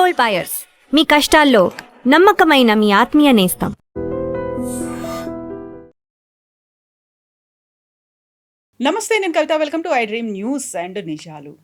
Gold buyers, మీ కష్టాల్లో నమ్మకమైన మీ ఆత్మీయ నేస్తం. నమస్తే, నేను Kavitha. Welcome to I dream news and నిజాలు.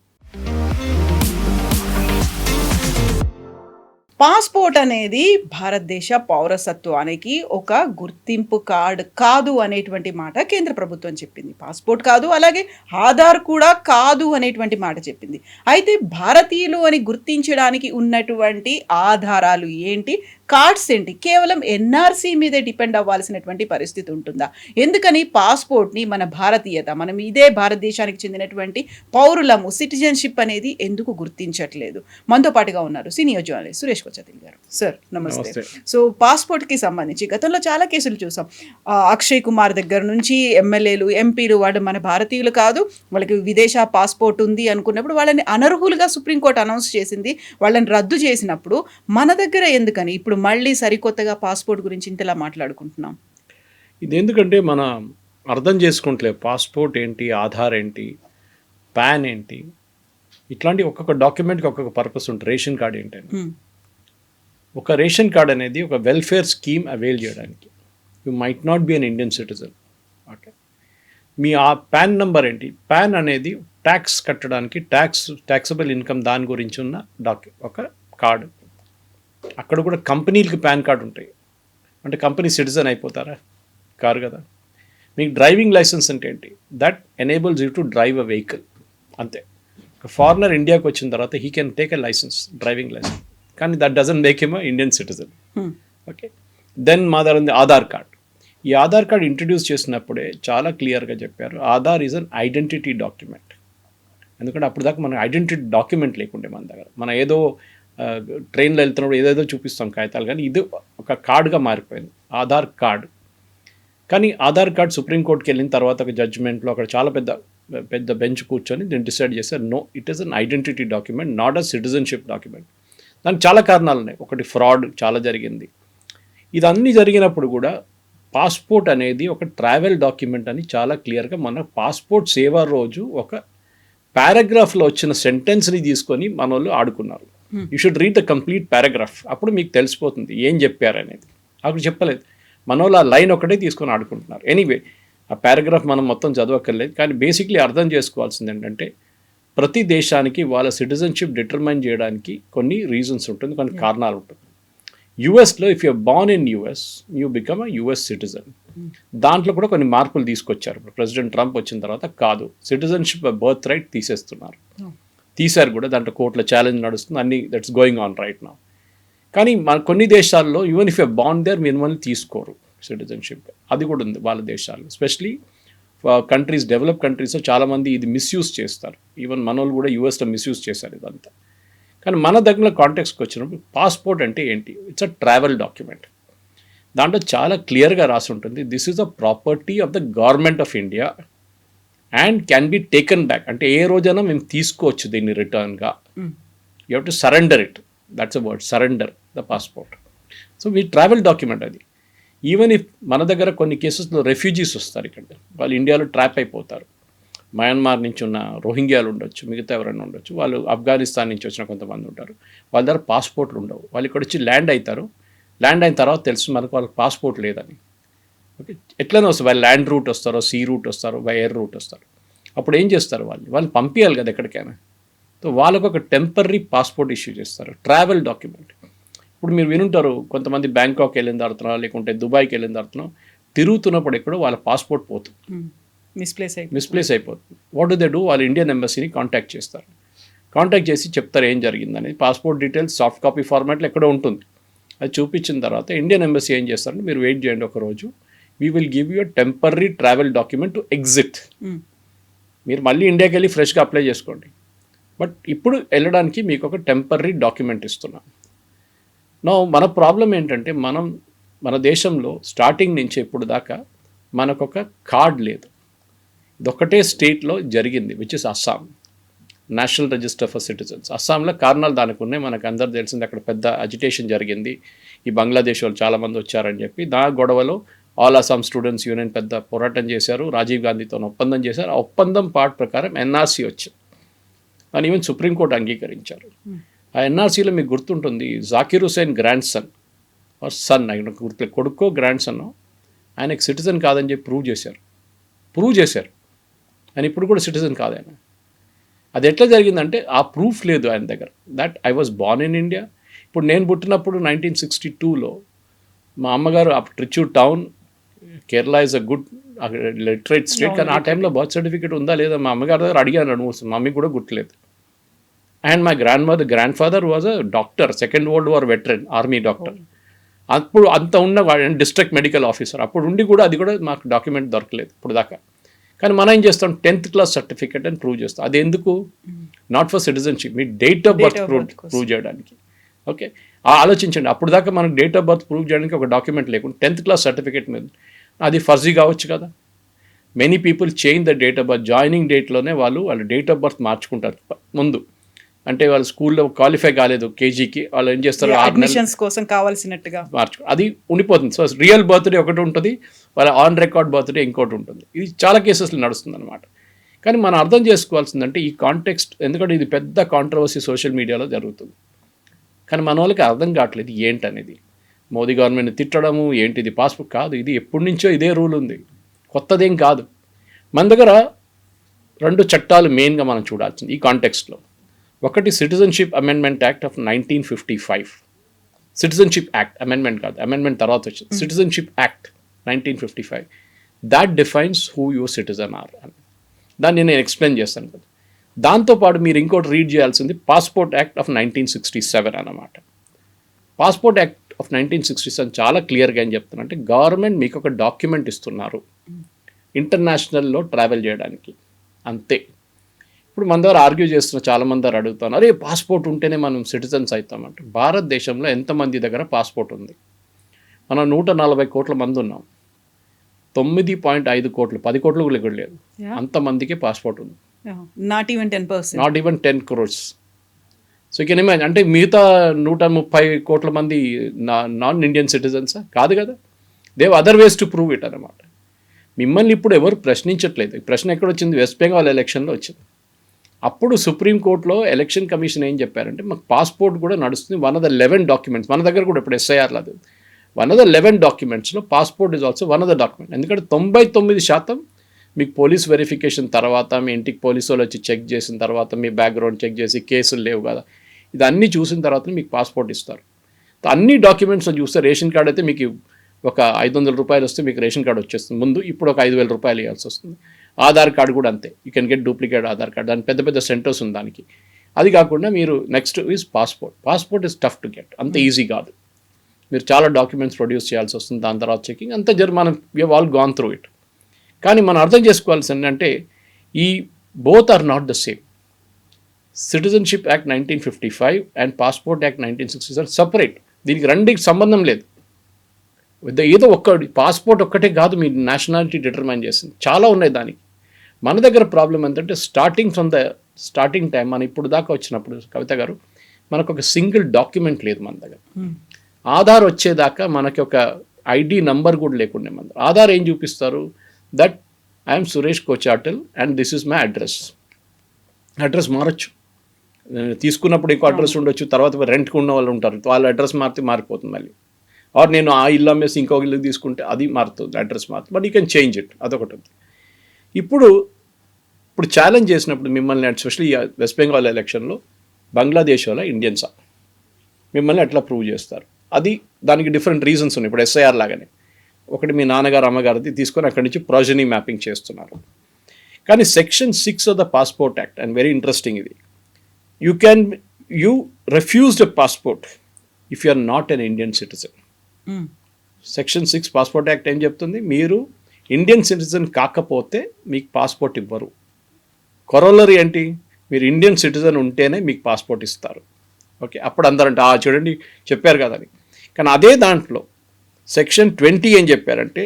పాస్పోర్ట్ అనేది భారతదేశ పౌరసత్వానికి ఒక గుర్తింపు కార్డ్ కాదు అనేటువంటి మాట కేంద్ర ప్రభుత్వం చెప్పింది. పాస్పోర్ట్ కాదు, అలాగే ఆధార్ కూడా కాదు అనేటువంటి మాట చెప్పింది. అయితే భారతీయులు అని గుర్తించడానికి ఉన్నటువంటి ఆధారాలు ఏంటి, కార్డ్స్ ఏంటి? కేవలం ఎన్ఆర్సీ మీదే డిపెండ్ అవ్వాల్సినటువంటి పరిస్థితి ఉంటుందా? ఎందుకని పాస్పోర్ట్ని మన భారతీయత, మనం ఇదే భారతదేశానికి చెందినటువంటి పౌరులము, సిటిజన్షిప్ అనేది ఎందుకు గుర్తించట్లేదు? మనతో పాటుగా ఉన్నారు సీనియర్ జర్నలిస్ట్ సురేష్ కొచ్చతిల్ గారు. సార్ నమస్తే. సో పాస్పోర్ట్కి సంబంధించి గతంలో చాలా కేసులు చూసాం. అక్షయ్ కుమార్ దగ్గర నుంచి ఎమ్మెల్యేలు, ఎంపీలు, వాళ్ళు మన భారతీయులు కాదు, వాళ్ళకి విదేశీ పాస్పోర్ట్ ఉంది అనుకున్నప్పుడు వాళ్ళని అనర్హులుగా సుప్రీంకోర్టు అనౌన్స్ చేసింది. వాళ్ళని రద్దు చేసినప్పుడు మన దగ్గర ఎందుకని ఇప్పుడు మళ్ళీ సరికొత్తగా పాస్పోర్ట్ గురించి ఇంతలా మాట్లాడుకుంటున్నాం? ఇది ఎందుకంటే మనం అర్థం చేసుకుంటలేదు. పాస్పోర్ట్ ఏంటి, ఆధార్ ఏంటి, పాన్ ఏంటి, ఇట్లాంటి ఒక్కొక్క డాక్యుమెంట్కి ఒక్కొక్క పర్పస్ ఉంటుంది. రేషన్ కార్డ్ ఏంటంటే ఒక రేషన్ కార్డ్ అనేది ఒక వెల్ఫేర్ స్కీమ్ అవైల్ చేయడానికి. You might not be an Indian citizen. Okay, మీ ఆ పాన్ నెంబర్ ఏంటి? పాన్ అనేది ట్యాక్స్ కట్టడానికి, ట్యాక్సబుల్ ఇన్కమ్ దాని గురించి ఉన్న ఒక కార్డు. అక్కడ కూడా కంపెనీలకి పాన్ కార్డు ఉంటాయి. అంటే కంపెనీ సిటిజన్ అయిపోతారా? కారు కదా. మీకు డ్రైవింగ్ లైసెన్స్ అంటే ఏంటి? That enables you to drive a vehicle. అంతే. ఒక ఫారినర్ ఇండియాకి వచ్చిన తర్వాత he can take a licence, driving licence, కానీ that doesn't make him Indian citizen. Okay, then మా దగ్గర ఉంది ఆధార్ కార్డ్. ఈ ఆధార్ కార్డ్ ఇంట్రడ్యూస్ చేసినప్పుడే చాలా క్లియర్గా చెప్పారు, Aadhaar is an identity document. ఎందుకంటే అప్పుడు దాకా మన ఐడెంటిటీ డాక్యుమెంట్ లేకుండే మన దగ్గర. మనం ఏదో ట్రైన్లో వెళ్తున్నప్పుడు ఏదేదో చూపిస్తాం కాగితాలు, కానీ ఇది ఒక కార్డుగా మారిపోయింది, ఆధార్ కార్డు. కానీ ఆధార్ కార్డ్ సుప్రీంకోర్టుకి వెళ్ళిన తర్వాత ఒక జడ్జిమెంట్లో అక్కడ చాలా పెద్ద బెంచ్ కూర్చొని దీన్ని డిసైడ్ చేశారు, no, it is an identity document, not a citizenship document. దానికి చాలా కారణాలు ఉన్నాయి. ఒకటి, ఫ్రాడ్ చాలా జరిగింది. ఇదన్నీ జరిగినప్పుడు కూడా పాస్పోర్ట్ అనేది ఒక ట్రావెల్ డాక్యుమెంట్ అని చాలా క్లియర్గా మన పాస్పోర్ట్ సేవా రోజు ఒక పారాగ్రాఫ్లో వచ్చిన సెంటెన్స్ని తీసుకొని మన వాళ్ళు ఆడుకున్నారు. You should read the complete paragraph, అప్పుడు మీకు తెలిసిపోతుంది ఏం చెప్పారు అనేది. అప్పుడు చెప్పలేదు, మన వాళ్ళు ఆ లైన్ ఒకటే తీసుకొని ఆడుకుంటున్నారు. ఎనీవే, ఆ పారాగ్రాఫ్ మనం మొత్తం చదవక్కర్లేదు, కానీ బేసిక్లీ అర్థం చేసుకోవాల్సింది ఏంటంటే ప్రతి దేశానికి వాళ్ళ సిటిజన్షిప్ డిటర్మైన్ చేయడానికి కొన్ని రీజన్స్ ఉంటుంది, కొన్ని కారణాలు ఉంటుంది. యుఎస్లో if you born in US, you become a US citizen. దాంట్లో కూడా కొన్ని మార్పులు తీసుకొచ్చారు. ప్రెసిడెంట్ ట్రంప్ వచ్చిన తర్వాత కాదు, సిటిజన్షిప్ బర్త్ రైట్ తీశారు కూడా. దాంట్లో కోర్టులో ఛాలెంజ్ నడుస్తుంది, అన్ని that's going on right now. కానీ కొన్ని దేశాల్లో even if you born there minimal తీసుకోరు సిటిజన్షిప్. అది కూడా ఉంది వాళ్ళ దేశాల్లో. ఎస్పెషలీ కంట్రీస్, డెవలప్ కంట్రీస్లో చాలామంది ఇది మిస్యూజ్ చేస్తారు. ఈవెన్ మన వాళ్ళు కూడా యూఎస్లో మిస్యూజ్ చేశారు ఇదంతా. కానీ మన దగ్గర కాంటెక్స్కి వచ్చినప్పుడు పాస్పోర్ట్ అంటే ఏంటి? It's a travel document. దాంట్లో చాలా క్లియర్గా రాసి ఉంటుంది, this is a property of the government of India and can be taken back. అంటే ఏ రోజైనా మేము తీసుకోవచ్చు దీన్ని రిటర్న్గా. You have to surrender it. That's a word, surrender the passport. So మీ ట్రావెల్ డాక్యుమెంట్ అది. ఈవెన్ ఇఫ్ మన దగ్గర కొన్ని కేసెస్లో రెఫ్యూజీస్ వస్తారు, ఇక్కడ వాళ్ళు ఇండియాలో ట్రాప్ అయిపోతారు. మయన్మార్ నుంచి ఉన్న రోహింగ్యాలు ఉండొచ్చు, మిగతా ఎవరైనా ఉండొచ్చు, వాళ్ళు ఆఫ్ఘనిస్తాన్ నుంచి వచ్చిన కొంతమంది ఉంటారు. వాళ్ళ దగ్గర పాస్పోర్ట్లు ఉండవు. వాళ్ళు ఇక్కడ వచ్చి ల్యాండ్ అవుతారు. ల్యాండ్ అయిన తర్వాత తెలుసు మనకు వాళ్ళకి పాస్పోర్ట్ లేదని. ఓకే, ఎట్లనే వస్తారు వాళ్ళు, ల్యాండ్ రూట్ వస్తారో, సీ రూట్ వస్తారో, బై ఎయిర్ రూట్ వస్తారు. అప్పుడు ఏం చేస్తారు, వాళ్ళని పంపించాలి కదా ఎక్కడికైనా. సో వాళ్ళకు ఒక టెంపరీ పాస్పోర్ట్ ఇష్యూ చేస్తారు, ట్రావెల్ డాక్యుమెంట్. ఇప్పుడు మీరు వినుంటారు, కొంతమంది బ్యాంకాక్ వెళ్ళిన తర్వాత, లేకుంటే దుబాయ్కి వెళ్ళిన తర్వాత తిరుగుతున్నప్పుడు ఎక్కడో వాళ్ళ పాస్పోర్ట్ పోతుంది, మిస్ప్లేస్ అయిపోతుంది. What do they do? వాళ్ళు ఇండియన్ ఎంబసీని కాంటాక్ట్ చేస్తారు. కాంటాక్ట్ చేసి చెప్తారు ఏం జరిగిందని. పాస్పోర్ట్ డీటెయిల్స్ సాఫ్ట్ కాపీ ఫార్మాట్లో ఎక్కడో ఉంటుంది. అది చూపించిన తర్వాత ఇండియన్ ఎంబసీ ఏం చేస్తారంటే, మీరు వెయిట్ చేయండి ఒక రోజు, we will give you temporary travel document to exit. మీరు మళ్ళీ ఇండియాకి వెళ్ళి ఫ్రెష్గా అప్లై చేసుకోండి, బట్ ఇప్పుడు వెళ్ళడానికి మీకు ఒక టెంపరీ డాక్యుమెంట్ ఇస్తున్నాం. మన ప్రాబ్లం ఏంటంటే, మన దేశంలో స్టార్టింగ్ నుంచి ఇప్పుడు దాకా మనకొక కార్డ్ లేదు. ఇదొక్కటే స్టేట్లో జరిగింది, which is Assam, national register for citizens. అస్సాంలో కారణాలు దానికి ఉన్నాయి, మనకు అందరు తెలిసింది. అక్కడ పెద్ద అజిటేషన్ జరిగింది, ఈ బంగ్లాదేశ్ వాళ్ళు చాలామంది వచ్చారని చెప్పి. గొడవలో ఆల్ అస్సాం స్టూడెంట్స్ యూనియన్ పెద్ద పోరాటం చేశారు, రాజీవ్ గాంధీతో ఒప్పందం చేశారు. ఆ ఒప్పందం పార్ట్ ప్రకారం ఎన్ఆర్సీ వచ్చింది, దాన్ని ఈవెన్ సుప్రీంకోర్టు అంగీకరించారు. ఆ ఎన్ఆర్సీలో మీకు గుర్తుంటుంది Zakir Hussain grandson or son ఆయన గుర్తు కొడుకో గ్రాండ్ సన్ ఆయనకు సిటిజన్ కాదని చెప్పి ప్రూవ్ చేశారు ఆయన ఇప్పుడు కూడా సిటిజన్ కాదు ఆయన. అది ఎట్లా జరిగిందంటే ఆ ప్రూఫ్ లేదు ఆయన దగ్గర that I was born in India. ఇప్పుడు నేను పుట్టినప్పుడు 1962లో మా అమ్మగారు Trichur town, Kerala is a good literate state, కానీ ఆ టైంలో బర్త్ సర్టిఫికేట్ ఉందా లేదా మా అమ్మగారి దగ్గర అడిగాను 2-3 మమ్మీకి కూడా గుర్తులేదు. And my grand father was a doctor, second world war veteran, army doctor. అప్పుడు అంత ఉన్న డిస్ట్రిక్ట్ మెడికల్ ఆఫీసర్ అప్పుడు ఉండి కూడా అది కూడా మాకు డాక్యుమెంట్ దొరకలేదు ఇప్పుడు దాకా. కానీ మనం ఏం చేస్తాం 10th క్లాస్ సర్టిఫికేట్ అని ప్రూవ్ చేస్తాం. అది ఎందుకు? Not for citizenship, me date of birth prove చేయడానికి. ఓకే, ఆలోచించండి, అప్పుడు దాకా మనకు డేట్ ఆఫ్ బర్త్ ప్రూవ్ చేయడానికి ఒక డాక్యుమెంట్ లేకుండా 10th క్లాస్ సర్టిఫికేట్ మీద అది ఫర్జీ కావచ్చు కదా. Many people change the date of birth, joining డేట్లోనే వాళ్ళ డేట్ ఆఫ్ బర్త్ మార్చుకుంటారు ముందు. అంటే వాళ్ళు స్కూల్లో క్వాలిఫై కాలేదు కేజీకి, వాళ్ళు ఏం చేస్తారు అడ్మిషన్స్ కోసం కావాల్సినట్టుగా అది ఉండిపోతుంది. సో రియల్ బర్త్డే ఒకటి ఉంటుంది, వాళ్ళ ఆన్ రికార్డ్ బర్త్డే ఇంకోటి ఉంటుంది. ఇది చాలా కేసెస్లో నడుస్తుంది అనమాట. కానీ మనం అర్థం చేసుకోవాల్సిందంటే ఈ కాంటెక్స్ట్, ఎందుకంటే ఇది పెద్ద కాంట్రవర్సీ సోషల్ మీడియాలో జరుగుతుంది. కానీ మన వాళ్ళకి అర్థం కావట్లేదు ఏంటనేది. మోదీ గవర్నమెంట్ని తిట్టడము ఏంటిది పాస్పోర్ట్ కాదు, ఇది ఎప్పటి నుంచో ఇదే రూల్ ఉంది, కొత్తదేం కాదు. మన దగ్గర 2 చట్టాలు మెయిన్గా మనం చూడాల్సింది ఈ కాంటెక్స్ట్లో. ఒకటి citizenship amendment act of 1955, citizenship act, amendment కాదు, అమెండ్మెంట్ తర్వాత వచ్చింది. Citizenship act 1955 that defines who your citizen are అని. దాన్ని నేను ఎక్స్ప్లెయిన్ చేస్తాను కదా. దాంతోపాటు మీరు ఇంకోటి రీడ్ చేయాల్సింది పాస్పోర్ట్ యాక్ట్ ఆఫ్ 1967 అన్నమాట. పాస్పోర్ట్ యాక్ట్ ఆఫ్ 1967 చాలా క్లియర్గా ఏం చెప్తున్నా అంటే గవర్నమెంట్ మీకు ఒక డాక్యుమెంట్ ఇస్తున్నారు ఇంటర్నేషనల్లో ట్రావెల్ చేయడానికి, అంతే. ఇప్పుడు మన దగ్గర ఆర్గ్యూ చేస్తున్న చాలామంది దగ్గర అడుగుతాను, అరే పాస్పోర్ట్ ఉంటేనే మనం సిటిజన్స్ అవుతామంటే భారతదేశంలో ఎంతమంది దగ్గర పాస్పోర్ట్ ఉంది? మనం 140 కోట్ల మంది ఉన్నాం, 9.5 కోట్లు, 10 కోట్లు కూడా లేదు, అంతమందికి పాస్పోర్ట్ ఉంది. Not even 10%, not even 10 crores. So ఇక ఇమాజిన్, అంటే మిగతా 130 కోట్ల మంది నాన్ ఇండియన్ సిటిజన్సా? కాదు కదా. They have other ways to prove it అనమాట. మిమ్మల్ని ఇప్పుడు ఎవరు ప్రశ్నించట్లేదు. ఈ ప్రశ్న ఎక్కడ వచ్చింది? వెస్ట్ బెంగాల్ ఎలక్షన్లో వచ్చింది. అప్పుడు సుప్రీంకోర్టులో ఎలక్షన్ కమిషన్ ఏం చెప్పారంటే మాకు పాస్పోర్ట్ కూడా నడుస్తుంది, 1 of the 11 డాక్యుమెంట్స్ మన దగ్గర కూడా ఇప్పుడు ఎస్ఐఆర్లో అది 1 of the 11 డాక్యుమెంట్స్లో passport is also 1 of the document. ఎందుకంటే 99% మీకు పోలీస్ వెరిఫికేషన్ తర్వాత, మీ ఇంటికి పోలీసు వాళ్ళు వచ్చి చెక్ చేసిన తర్వాత, మీ బ్యాక్గ్రౌండ్ చెక్ చేసి కేసులు లేవు కదా, ఇదన్నీ చూసిన తర్వాత మీకు పాస్పోర్ట్ ఇస్తారు. అన్ని డాక్యుమెంట్స్ చూస్తే రేషన్ కార్డ్ అయితే మీకు ఒక 500 రూపాయలు వస్తే మీకు రేషన్ కార్డ్ వచ్చేస్తుంది ముందు, ఇప్పుడు ఒక 5,000 రూపాయలు ఇవ్వాల్సి వస్తుంది. ఆధార్ కార్డు కూడా అంతే, you can get duplicate Aadhaar card, దాని పెద్ద పెద్ద సెంటర్స్ ఉంది దానికి. అది కాకుండా మీరు next is passport is tough to get, అంత ఈజీ కాదు. మీరు చాలా డాక్యుమెంట్స్ ప్రొడ్యూస్ చేయాల్సి వస్తుంది, దాని తర్వాత చెకింగ్ అంతా మనం we have all gone through it. కానీ మనం అర్థం చేసుకోవాల్సింది అంటే ఈ both are not the same. Citizenship act 1955 and passport act 1967 separate, దీనికి రెండుకి సంబంధం లేదు. ఏదో ఒక్కటి పాస్పోర్ట్ ఒక్కటే కాదు మీ నేషనాలిటీ డిటర్మైన్ చేసింది, చాలా ఉన్నాయి దానికి. మన దగ్గర ప్రాబ్లం ఏంటంటే స్టార్టింగ్ టైం మనం ఇప్పుడు దాకా వచ్చినప్పుడు కవిత గారు మనకు ఒక సింగిల్ డాక్యుమెంట్ లేదు మన దగ్గర. ఆధార్ వచ్చేదాకా మనకి ఒక ఐడి నంబర్ కూడా లేకుండా మన దగ్గర. ఆధార్ ఏం చూపిస్తారు? That I'm Suresh Kochattil and this is my address. Address మారచ్చు, తీసుకున్నప్పుడు ఇంకో అడ్రస్ ఉండొచ్చు, తర్వాత రెంట్కి ఉన్న వాళ్ళు ఉంటారు, వాళ్ళ అడ్రస్ మారిపోతుంది మళ్ళీ. ఆర్ నేను ఆ ఇల్లు అమ్మేసి ఇంకో ఇల్లు తీసుకుంటే అది మారుతుంది, అడ్రస్ మారుతుంది, but you can change it, అదొకటి ఉంది. ఇప్పుడు ఛాలెంజ్ చేసినప్పుడు మిమ్మల్ని ఎస్పెషల్లీ వెస్ట్ బెంగాల్ ఎలక్షన్లో బంగ్లాదేశ్ వాళ్ళ ఇండియన్సా మిమ్మల్ని ఎట్లా ప్రూవ్ చేస్తారు? అది దానికి డిఫరెంట్ రీజన్స్ ఉన్నాయి. ఇప్పుడు ఎస్ఐఆర్ లాగానే ఒకటి మీ నాన్నగారు అమ్మగారిది తీసుకొని అక్కడి నుంచి ప్రాజెనీ మ్యాపింగ్ చేస్తున్నారు. కానీ section 6 of the passport act, and very interesting ఇది, you refused a passport if you are not an Indian citizen. Section 6 passport act ఏం చెప్తుంది? మీరు ఇండియన్ సిటిజన్ కాకపోతే మీకు పాస్పోర్ట్ ఇవ్వరు. కొరోలరీ ఏంటి? మీరు ఇండియన్ సిటిజన్ ఉంటేనే మీకు పాస్పోర్ట్ ఇస్తారు. ఓకే, అప్పుడు అందరంటే చూడండి చెప్పారు కదా అని. కానీ అదే దాంట్లో సెక్షన్ 20 ఏం చెప్పారంటే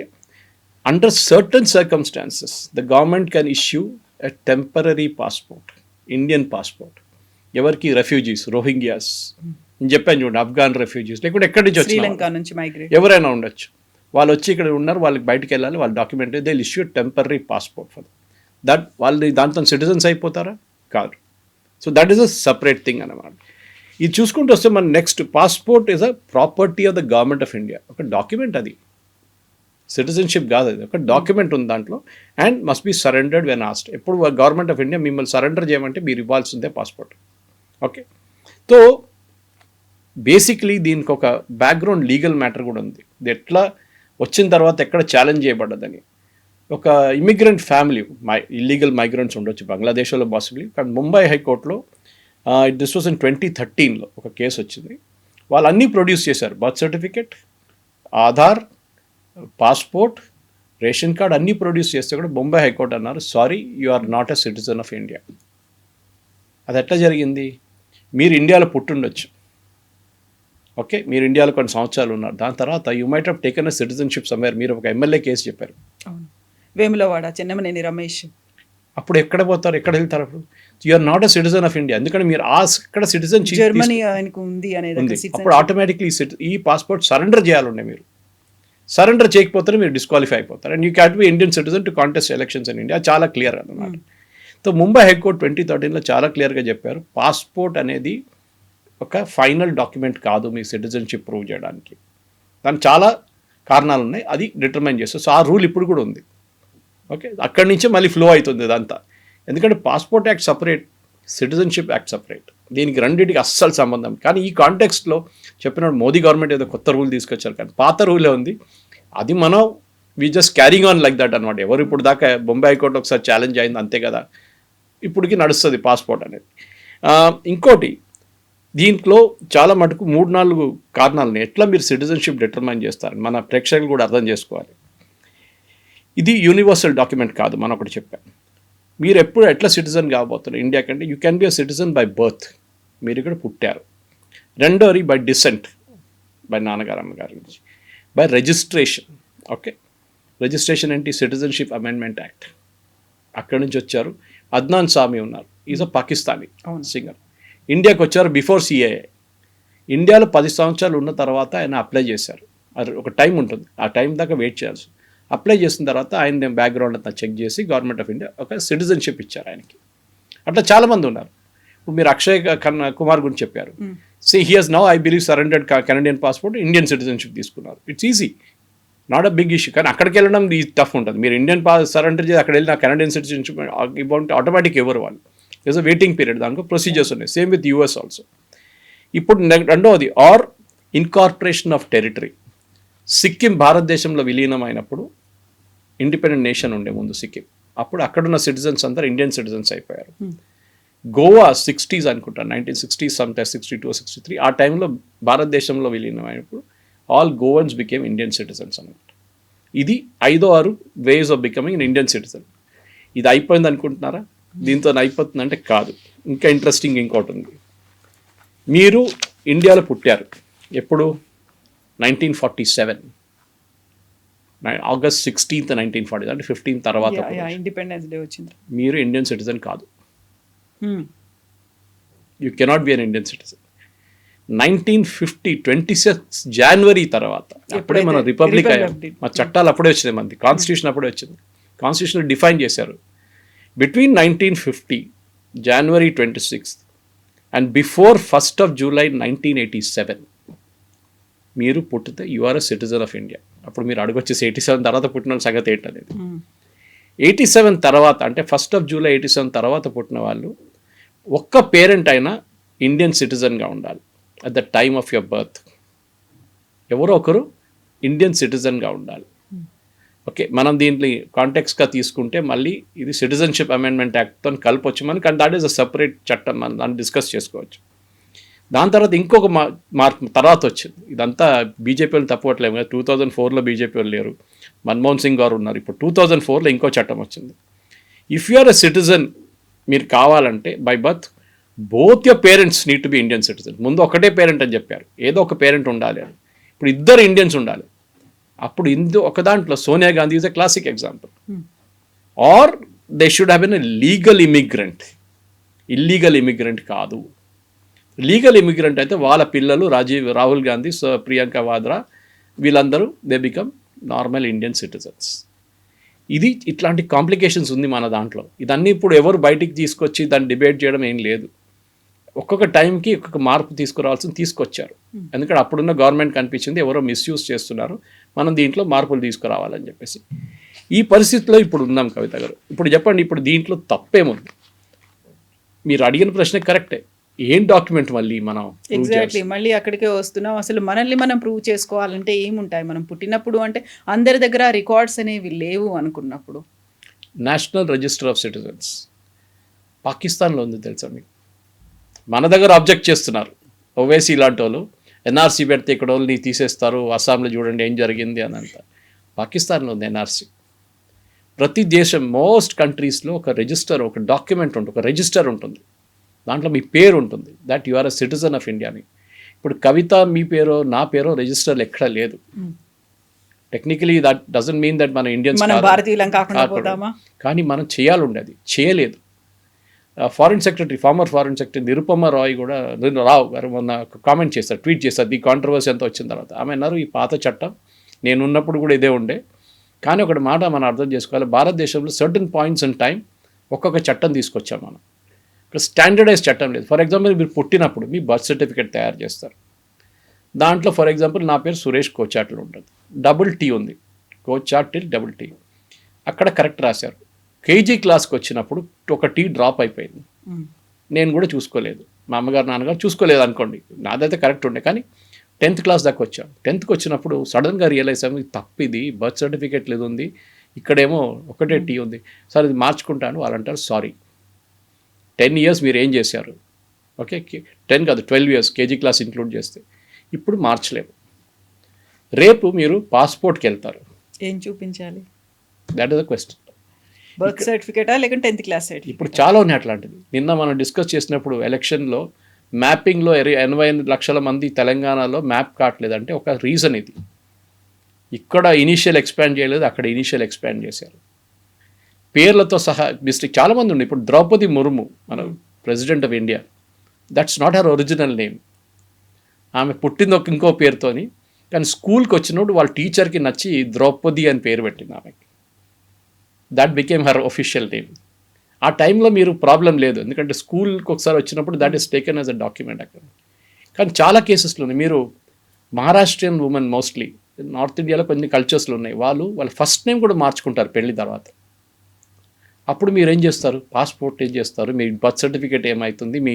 under certain circumstances the government can issue a temporary passport, Indian passport. ఎవరికి? రెఫ్యూజీస్, రోహింగ్యాస్, నేను చెప్పాను చూడండి, ఆఫ్ఘాన్ రెఫ్యూజీస్, లేకుంటే ఎక్కడి నుంచి వచ్చిన ఎవరైనా ఉండొచ్చు, వాళ్ళు వచ్చి ఇక్కడ ఉన్నారు, వాళ్ళకి బయటకు వెళ్ళాలి, వాళ్ళ document they issue temporary passport for that. వాళ్ళు దాంతో సిటిజన్స్ అయిపోతారా? కాదు. So that is a separate thing అన్నమాట. ఇది చూసుకుంటూ వస్తే మన next passport is a property of the government of India. ఒక డాక్యుమెంట్ అది, సిటిజన్షిప్ కాదు అది, ఒక డాక్యుమెంట్ ఉంది దాంట్లో. And must be surrendered when asked. ఎప్పుడు గవర్నమెంట్ ఆఫ్ ఇండియా మిమ్మల్ని సరెండర్ చేయమంటే మీరు ఇవ్వాల్సిందే పాస్పోర్ట్. ఓకే, సో బేసిక్లీ దీనికి ఒక బ్యాక్గ్రౌండ్ లీగల్ మ్యాటర్ కూడా ఉంది. ఇది ఎట్లా వచ్చిన తర్వాత ఎక్కడ ఛాలెంజ్ చేయబడ్డదని. ఒక ఇమిగ్రెంట్ ఫ్యామిలీ, ఇల్లీగల్ మైగ్రెంట్స్ ఉండొచ్చు బంగ్లాదేశ్లో పాసిబ్లీ, కానీ ముంబై హైకోర్టులో దిస్ వాజ్ ఇన్ 2013లో ఒక కేసు వచ్చింది. వాళ్ళు అన్నీ ప్రొడ్యూస్ చేశారు, birth certificate, Aadhaar, passport, ration card అన్నీ ప్రొడ్యూస్ చేస్తే కూడా ముంబై హైకోర్టు అన్నారు, sorry you are not a citizen of India. అది ఎట్లా జరిగింది? మీరు ఇండియాలో పుట్టుండొచ్చు, ఓకే, మీరు ఇండియాలో కొన్ని సంవత్సరాలు ఉన్నారు, దాని తర్వాత you might have taken a citizenship somewhere. మీరు ఒక ఎమ్మెల్యే కేసు చెప్పారు, వేములవాడ చెన్నమనేని రమేష్. అప్పుడు ఎక్కడ పోతారు, ఎక్కడ వెళ్తారు? అప్పుడు you are not a citizen of India. ఎందుకంటే మీరు అక్కడ సిటిజన్షిప్ జర్మనీ ఆయనకు ఉంది అనేది, అప్పుడు ఆటోమేటిక్లీ ఈ పాస్పోర్ట్ సరెండర్ చేయాలండి. మీరు సరెండర్ చేయకపోతే మీరు డిస్క్వాలిఫై అయిపోతారు. And you can be Indian citizen to contest elections in India. చాలా క్లియర్ అన్నమాట. సో ముంబై హైకోర్టు 2013లో చాలా క్లియర్గా చెప్పారు, పాస్పోర్ట్ అనేది ఒక ఫైనల్ డాక్యుమెంట్ కాదు మీ సిటిజన్షిప్ ప్రూవ్ చేయడానికి. దానికి చాలా కారణాలు ఉన్నాయి, అది డిటర్మైన్ చేస్తారు. సో ఆ రూల్ ఇప్పుడు కూడా ఉంది. ఓకే, అక్కడి నుంచే మళ్ళీ ఫ్లో అవుతుంది ఇదంతా. ఎందుకంటే passport act separate, citizenship act separate, దీనికి రెండింటికి అస్సలు సంబంధం. కానీ ఈ కాంటెక్స్ట్లో చెప్పినప్పుడు మోదీ గవర్నమెంట్ ఏదో కొత్త రూల్ తీసుకొచ్చారు, కానీ పాత రూలే ఉంది. అది మనం we just carrying on like that అనమాట. ఎవరు ఇప్పుడు దాకా బొంబాయి హైకోర్టు ఒకసారి ఛాలెంజ్ అయింది అంతే కదా, ఇప్పటికి నడుస్తుంది పాస్పోర్ట్ అనేది. ఇంకోటి, దీంట్లో చాలా మటుకు 3-4 కారణాలని ఎట్లా మీరు సిటిజన్షిప్ డిటర్మైన్ చేస్తారని మన ప్రేక్షకులు కూడా అర్థం చేసుకోవాలి. ఇది యూనివర్సల్ డాక్యుమెంట్ కాదు. మనం ఒకటి చెప్పాం, మీరు ఎప్పుడు ఎట్లా సిటిజన్ కాబోతున్నారు ఇండియా కంటే, you can be a citizen by birth, మీరు ఇక్కడ పుట్టారు. రెండోది బై డిసెంట్, బై నాన్నగారు అమ్మగారి నుంచి. బై రిజిస్ట్రేషన్, ఓకే, రిజిస్ట్రేషన్ ఏంటి? సిటిజన్షిప్ అమెండ్మెంట్ యాక్ట్, అక్కడి నుంచి వచ్చారు. అద్నాన్ సామి ఉన్నారు, ఈజ్ అ పాకిస్తానీ సింగర్. ఇండియాకి వచ్చారు బిఫోర్ సిఏఏ. ఇండియాలో 10 సంవత్సరాలు ఉన్న తర్వాత ఆయన అప్లై చేశారు. అది ఒక టైం ఉంటుంది, ఆ టైం దాకా వెయిట్ చేయాల్సి. అప్లై చేసిన తర్వాత ఆయన బ్యాక్గ్రౌండ్ అంతా చెక్ చేసి గవర్నమెంట్ ఆఫ్ ఇండియా ఒక సిటిజన్షిప్ ఇచ్చారు ఆయనకి. అట్లా చాలామంది ఉన్నారు. ఇప్పుడు మీరు అక్షయ్ కుమార్ గురించి చెప్పారు. He has now I believe surrendered Canadian passport, Indian citizenship తీసుకున్నారు. It's easy, not a big issue. కానీ అక్కడికి వెళ్ళడం టఫ్ ఉంటుంది. మీరు ఇండియన్ సరెండర్ చేసి అక్కడ వెళ్ళిన కెనడియన్ సిటిజన్షిప్ ఇవ్వంటే ఆటోమేటిక్ ఎవరు వాళ్ళు, there's a waiting period, దానికి ప్రొసీజర్స్ ఉన్నాయి. Same with US also. ఇప్పుడు రెండవది or incorporation of territory. Sikkim భారతదేశంలో విలీనం అయినప్పుడు ఇండిపెండెంట్ నేషన్ ఉండే ముందు సిక్కిం, అప్పుడు అక్కడున్న సిటిజన్స్ అందరూ ఇండియన్ సిటిజన్స్ అయిపోయారు. గోవా 60s అనుకుంటా, 1960s, సమ్టైమ్స్ 62 or 63, ఆ టైంలో భారతదేశంలో విలీనం అయినప్పుడు all Goans became Indian citizens అనమాట. ఇది 5-6 ways of becoming Indian citizen. ఇది అయిపోయింది అనుకుంటున్నారా? దీంతో అయిపోతుందంటే కాదు. ఇంకా ఇంట్రెస్టింగ్ ఇంకోటి ఉంది. మీరు ఇండియాలో పుట్టారు ఎప్పుడు? 1947, August 16th, 1940, అంటే 15 తర్వాత ఇండిపెండెన్స్ డే వచ్చింది. మీరు ఇండియన్ సిటిజన్ కాదు. You cannot be an Indian citizen. 1950 26 జనవరి తర్వాత అప్పుడే మన రిపబ్లిక్ అయ్యాం. మా చట్టాలు అప్పుడే వచ్చినాయి, మనది కాన్స్టిట్యూషన్ అప్పుడే వచ్చింది. కాన్స్టిట్యూషన్ డిఫైన్ చేశారు. Between 1950 January 26th and before 1st of July 1987 మీరు పుట్టితే you are a citizen of India. అప్పుడు మీరు అడగొచ్చేసి 87 తర్వాత పుట్టిన సంగతి ఏంటనేది. 87 తర్వాత అంటే 1st of July 87 తర్వాత పుట్టిన వాళ్ళు ఒక్క పేరెంట్ అయినా ఇండియన్ సిటిజన్గా ఉండాలి at the time of your birth. ఎవరో ఒకరు ఇండియన్ సిటిజన్గా ఉండాలి. ఓకే, మనం దీంట్లో కాంటెక్స్గా తీసుకుంటే మళ్ళీ ఇది సిటిజన్షిప్ అమెండ్మెంట్ యాక్ట్తో కలపొచ్చు మనకి, కానీ దాట్ ఈస్ అ సపరేట్ చట్టం, మనం దాన్ని డిస్కస్ చేసుకోవచ్చు. దాని తర్వాత ఇంకొక మార్పు తర్వాత వచ్చింది. ఇదంతా బీజేపీ వాళ్ళు తప్పట్లేదు కదా, 2004లో బీజేపీ వాళ్ళు లేరు, మన్మోహన్ సింగ్ గారు ఉన్నారు. ఇప్పుడు 2004లో ఇంకో చట్టం వచ్చింది. If you are a citizen, మీరు కావాలంటే by birth both your parents need to be Indian citizen. ముందు ఒకటే పేరెంట్ అని చెప్పారు, ఏదో ఒక పేరెంట్ ఉండాలి అని. ఇప్పుడు ఇద్దరు ఇండియన్స్ ఉండాలి. అప్పుడు ఒక దాంట్లో Sonia Gandhi is a classic example. Or they should have been a legal immigrant. Illegal immigrant కాదు. లీగల్ ఇమిగ్రెంట్ అయితే వాళ్ళ పిల్లలు రాహుల్ గాంధీ, ప్రియాంక వాద్రా, వీళ్ళందరూ they become normal Indian citizens. ఇది ఇట్లాంటి కాంప్లికేషన్స్ ఉంది మన దాంట్లో. ఇదన్నీ ఇప్పుడు ఎవరు బయటికి తీసుకొచ్చి దాన్ని డిబేట్ చేయడం ఏం లేదు. ఒక్కొక్క టైంకి ఒక్కొక్క మార్పు తీసుకురావాల్సింది తీసుకొచ్చారు. ఎందుకంటే అప్పుడున్న గవర్నమెంట్ కనిపించింది ఎవరో మిస్యూజ్ చేస్తున్నారు, మనం దీంట్లో మార్పులు తీసుకురావాలని చెప్పేసి. ఈ పరిస్థితిలో ఇప్పుడు ఉన్నాం కవిత గారు. ఇప్పుడు చెప్పండి, ఇప్పుడు దీంట్లో తప్పేముంది? మీరు అడిగిన ప్రశ్న కరెక్టే. ఏం డాక్యుమెంట్ మళ్ళీ మనం ఎగ్జాక్ట్లీ మళ్ళీ అక్కడికే వస్తున్నాం. అసలు మనల్ని మనం ప్రూవ్ చేసుకోవాలంటే ఏముంటాయి? మనం పుట్టినప్పుడు అంటే అందరి దగ్గర రికార్డ్స్ అనేవి లేవు అనుకున్నప్పుడు. నేషనల్ రిజిస్టర్ ఆఫ్ సిటిజన్స్ పాకిస్తాన్లో ఉంది తెలుసా మీకు? మన దగ్గర అబ్జెక్ట్ చేస్తున్నారు ఓవైసీ లాంటి వాళ్ళు, ఎన్ఆర్సీ పెడితే ఇక్కడ వాళ్ళని తీసేస్తారు, అస్సాంలో చూడండి ఏం జరిగింది అని అంట. పాకిస్తాన్లో ఉంది ఎన్ఆర్సీ. ప్రతి దేశం మోస్ట్ కంట్రీస్లో ఒక రిజిస్టర్, ఒక డాక్యుమెంట్ ఉంటుంది, ఒక రిజిస్టర్ ఉంటుంది, దాంట్లో మీ పేరు ఉంటుంది, that you are a citizen of ఇండియాని. ఇప్పుడు కవిత మీ పేరో నా పేరో రిజిస్టర్లు ఎక్కడా లేదు. Technically that doesn't mean that మన ఇండియన్స్ కానీ మనం చేయాలి ఉండేది, చేయలేదు. Foreign secretary, former foreign secretary Nirupama Rai కూడా, రావు గారు మొన్న కామెంట్ చేశారు, ట్వీట్ చేశారు ఈ కాంట్రవర్సీ అంతా వచ్చిన తర్వాత. ఆమె అన్నారు ఈ పాత చట్టం నేను ఉన్నప్పుడు కూడా ఇదే ఉండే, కానీ ఒకటి మాట మనం అర్థం చేసుకోవాలి, భారతదేశంలో సర్టన్ పాయింట్స్ ఇన్ టైం ఒక్కొక్క చట్టం తీసుకొచ్చాం మనం. ఇక్కడ స్టాండర్డైజ్ చట్టం లేదు. ఫర్ ఎగ్జాంపుల్ మీరు పుట్టినప్పుడు మీ బర్త్ సర్టిఫికేట్ తయారు చేస్తారు, దాంట్లో ఫర్ ఎగ్జాంపుల్ నా పేరు సురేష్ కోచాట్లు ఉంటుంది, డబుల్ టీ ఉంది, కోచాటిల్ డబుల్ టీ, అక్కడ కరెక్ట్ రాశారు. కేజీ క్లాస్కి వచ్చినప్పుడు ఒక టీ డ్రాప్ అయిపోయింది, నేను కూడా చూసుకోలేదు, మా అమ్మగారు నాన్నగారు చూసుకోలేదు అనుకోండి, నాదైతే కరెక్ట్ ఉండే. కానీ 10th క్లాస్ దాకా వచ్చాను. 10th వచ్చినప్పుడు సడన్గా రియలైజ్ అయ్యి తప్పు, ఇది బర్త్ సర్టిఫికేట్ లేదు ఉంది, ఇక్కడేమో ఒకటే టీ ఉంది, సరే ఇది మార్చుకుంటాను. వాళ్ళు అంటారు సారీ 10 years మీరు ఏం చేశారు, ఓకే 10 కాదు 12 years కేజీ క్లాస్ ఇంక్లూడ్ చేస్తే, ఇప్పుడు మార్చలేము. రేపు మీరు పాస్పోర్ట్కి వెళ్తారు, ఏం చూపించాలి? That is the question. Birth సర్టిఫికేటా లేకుంటే 10th క్లాస్ సర్టిఫికేట్? ఇప్పుడు చాలా ఉన్నాయి అట్లాంటిది. నిన్న మనం డిస్కస్ చేసినప్పుడు ఎలక్షన్లో మ్యాపింగ్లో 88 లక్షల మంది తెలంగాణలో మ్యాప్ కావట్లేదంటే ఒక రీజన్ ఇది. ఇక్కడ ఇనీషియల్ ఎక్స్పాండ్ చేయలేదు, అక్కడ ఇనీషియల్ ఎక్స్పాండ్ చేశారు. పేర్లతో సహా మిస్టేక్ చాలామంది ఉండే. ఇప్పుడు ద్రౌపది ముర్ము మన president of India, that's not her original name. ఆమె పుట్టింది ఒక ఇంకో పేరుతోని, కానీ స్కూల్కి వచ్చినప్పుడు వాళ్ళ టీచర్కి నచ్చి ద్రౌపది అని పేరు పెట్టింది ఆమెకి, that became her official name. ఆ టైంలో మీరు ప్రాబ్లం లేదు, ఎందుకంటే స్కూల్కి ఒకసారి వచ్చినప్పుడు that is taken as a document అక్కడ. కానీ చాలా కేసెస్లో మీరు మహారాష్ట్రియన్ ఉమెన్, మోస్ట్లీ నార్త్ ఇండియాలో కొన్ని కల్చర్స్లో ఉన్నాయి, వాళ్ళ ఫస్ట్ నేమ్ కూడా మార్చుకుంటారు పెళ్లి తర్వాత. అప్పుడు మీరు ఏం చేస్తారు? పాస్పోర్ట్ ఏం చేస్తారు, మీ బర్త్ సర్టిఫికేట్ ఏమవుతుంది, మీ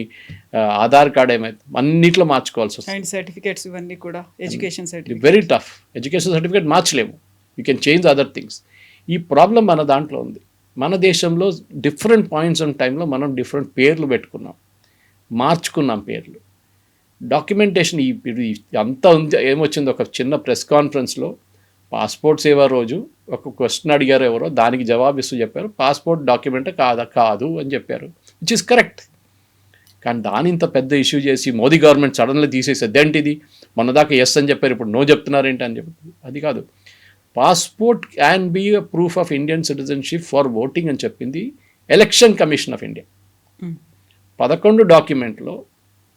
ఆధార్ కార్డ్ ఏమవుతుంది, అన్నిట్లో మార్చుకోవాల్సి వస్తుంది. అండ్ సర్టిఫికేట్స్ ఇవన్నీ కూడా, education certificate very tough. Education certificate మార్చలేము, you can change other things. ఈ ప్రాబ్లం మన దాంట్లో ఉంది. మన దేశంలో డిఫరెంట్ పాయింట్స్ ఆన్ టైంలో మనం డిఫరెంట్ పేర్లు పెట్టుకున్నాం, మార్చుకున్నాం పేర్లు. డాక్యుమెంటేషన్ అంతా ఉంది. ఏమొచ్చింది, ఒక చిన్న ప్రెస్ కాన్ఫరెన్స్లో పాస్పోర్ట్ సేవా రోజు ఒక క్వశ్చన్ అడిగారు ఎవరో, దానికి జవాబిస్తూ చెప్పారు పాస్పోర్ట్ డాక్యుమెంట్ కాదు అని చెప్పారు, విచ్ ఇస్ కరెక్ట్. కానీ దాని ఇంత పెద్ద ఇష్యూ చేసి మోదీ గవర్నమెంట్ సడన్గా తీసేసేది ఏంటిది, మొన్నదాకా ఎస్ అని చెప్పారు, ఇప్పుడు నో చెప్తున్నారేంటి అని చెప్పి. అది కాదు, passport can be a proof of Indian citizenship for voting అని చెప్పింది ఎలక్షన్ కమిషన్ ఆఫ్ ఇండియా. 11 డాక్యుమెంట్లో